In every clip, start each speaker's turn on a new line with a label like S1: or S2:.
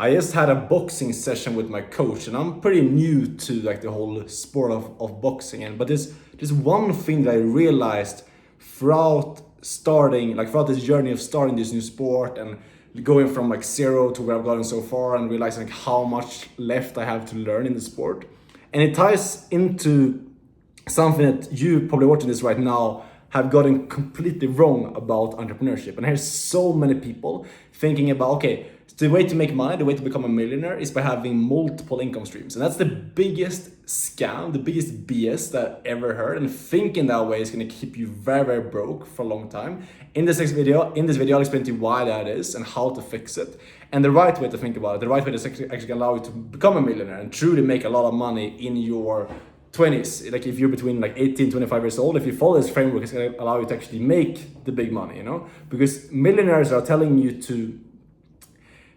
S1: I just had a boxing session with my coach, and I'm pretty new to like the whole sport of boxing. But there's one thing that I realized throughout throughout this journey of starting this new sport and going from like zero to where I've gotten so far, and realizing like how much left I have to learn in the sport. And it ties into something that you probably watching this right now have gotten completely wrong about entrepreneurship. And here's so many people thinking about, okay, the way to make money, the way to become a millionaire is by having multiple income streams. And that's the biggest scam, the biggest BS that I ever heard. And thinking that way is going to keep you very, very broke for a long time. In this video, I'll explain to you why that is and how to fix it. And the right way to think about it, the right way to actually allow you to become a millionaire and truly make a lot of money in your 20s. Like if you're between like 18, 25 years old, if you follow this framework, it's going to allow you to actually make the big money, because millionaires are telling you to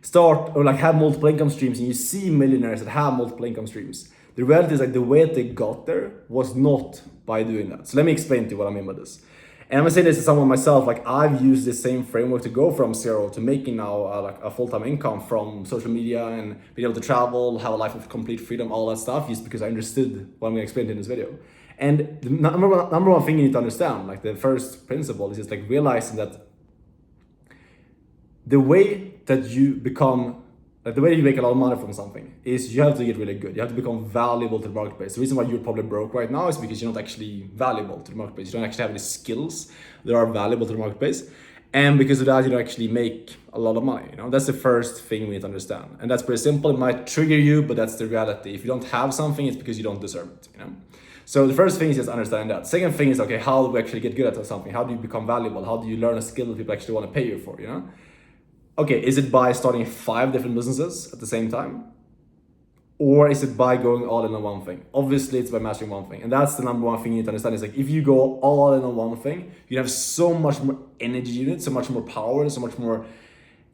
S1: start or like have multiple income streams, and you see millionaires that have multiple income streams. The reality is like the way they got there was not by doing that. So let me explain to you what I mean by this. And I'm gonna say this to someone myself, like I've used this same framework to go from zero to making now like a full-time income from social media and being able to travel, have a life of complete freedom, all that stuff, just because I understood what I'm gonna explain in this video. And the number one thing you need to understand, like the first principle, is just like realizing that the way that you become, like the way you make a lot of money from something is you have to get really good. You have to become valuable to the marketplace. The reason why you're probably broke right now is because you're not actually valuable to the marketplace. You don't actually have any skills that are valuable to the marketplace. And because of that, you don't actually make a lot of money. That's the first thing we need to understand. And that's pretty simple. It might trigger you, but that's the reality. If you don't have something, it's because you don't deserve it. So the first thing is just understanding that. Second thing is, okay, how do we actually get good at something? How do you become valuable? How do you learn a skill that people actually want to pay you for? Okay, is it by starting 5 different businesses at the same time? Or is it by going all in on one thing? Obviously, it's by mastering one thing. And that's the number one thing you need to understand is like, if you go all in on one thing, you have so much more energy in it, so much more power, so much more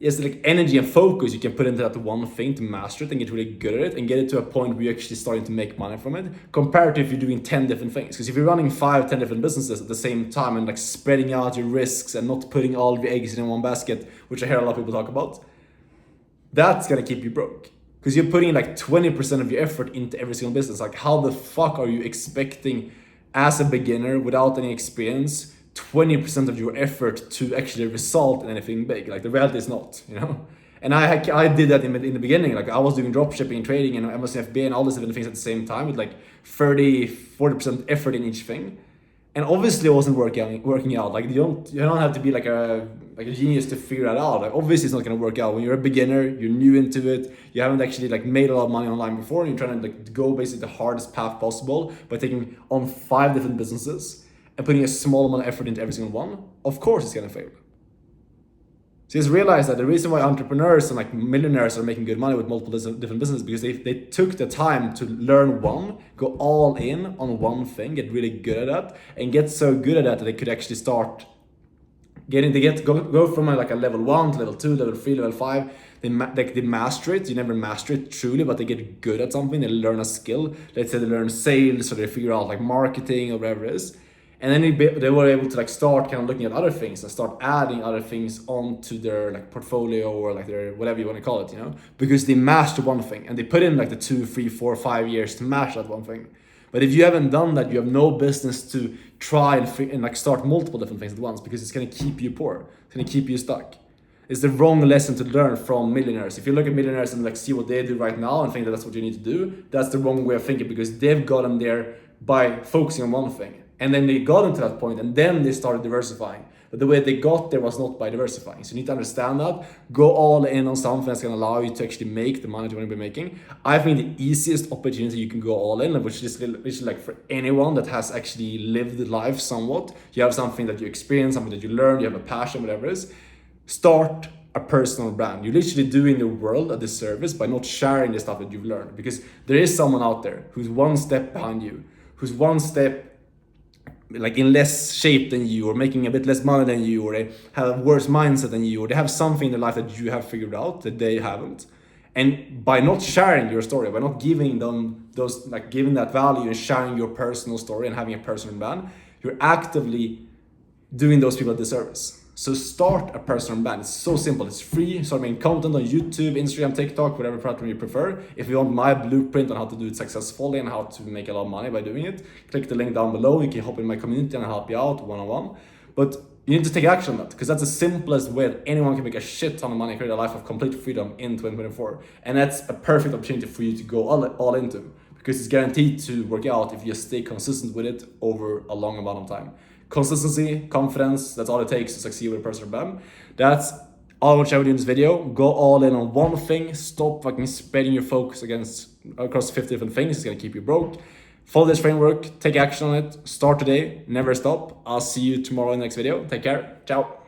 S1: like energy and focus you can put into that one thing to master it and get really good at it and get it to a point where you're actually starting to make money from it, compared to if you're doing 10 different things. Because if you're running 5, 10 different businesses at the same time and like spreading out your risks and not putting all of your eggs in one basket, which I hear a lot of people talk about, that's gonna keep you broke. Because you're putting like 20% of your effort into every single business. Like how the fuck are you expecting as a beginner without any experience 20% of your effort to actually result in anything big? Like the reality is not, And I did that in the beginning. Like I was doing dropshipping and trading and Amazon FBA and all these different things at the same time with like 30-40% effort in each thing. And obviously it wasn't working out. Like you don't have to be like a genius to figure that out. Like obviously it's not gonna work out when you're a beginner, you're new into it, you haven't actually like made a lot of money online before, and you're trying to like go basically the hardest path possible by taking on 5 different businesses and putting a small amount of effort into every single one. Of course it's gonna fail. So just realize that the reason why entrepreneurs and like millionaires are making good money with multiple different businesses, because they took the time to learn one, go all in on one thing, get really good at that, and get so good at that they could actually start go from like a level 1 to level 2, level 3, level 5. They master it. You never master it truly, but they get good at something. They learn a skill. Let's say they learn sales, or they figure out like marketing or whatever it is. And then they were able to like start kind of looking at other things and start adding other things onto their like portfolio or like their whatever you want to call it, because they mastered one thing and they put in like the 2, 3, 4, 5 years to master that one thing. But if you haven't done that, you have no business to try and like start multiple different things at once, because it's going to keep you poor. It's going to keep you stuck. It's the wrong lesson to learn from millionaires. If you look at millionaires and like see what they do right now and think that that's what you need to do, that's the wrong way of thinking, because they've gotten there by focusing on one thing. And then they got into that point and then they started diversifying. But the way they got there was not by diversifying. So you need to understand that. Go all in on something that's going to allow you to actually make the money you want to be making. I think the easiest opportunity you can go all in, which is like for anyone that has actually lived life somewhat, you have something that you experience, something that you learn, you have a passion, whatever it is, start a personal brand. You're literally doing the world a disservice by not sharing the stuff that you've learned, because there is someone out there who's one step behind you, who's one step like in less shape than you, or making a bit less money than you, or they have a worse mindset than you, or they have something in their life that you have figured out that they haven't. And by not sharing your story, by not giving them giving that value and sharing your personal story and having a personal brand, you're actively doing those people a disservice. So start a personal brand. It's so simple. It's free. Start making content on YouTube, Instagram, TikTok, whatever platform you prefer. If you want my blueprint on how to do it successfully and how to make a lot of money by doing it, click the link down below. You can hop in my community and I'll help you out one-on-one. But you need to take action on that, because that's the simplest way that anyone can make a shit ton of money, create a life of complete freedom in 2024. And that's a perfect opportunity for you to go all into, because it's guaranteed to work out if you just stay consistent with it over a long amount of time. Consistency, confidence, that's all it takes to succeed with a personal brand. That's all I want to share with you in this video. Go all in on one thing. Stop fucking spreading your focus across 50 different things. It's gonna keep you broke. Follow this framework, take action on it, start today, never stop. I'll see you tomorrow in the next video. Take care, ciao.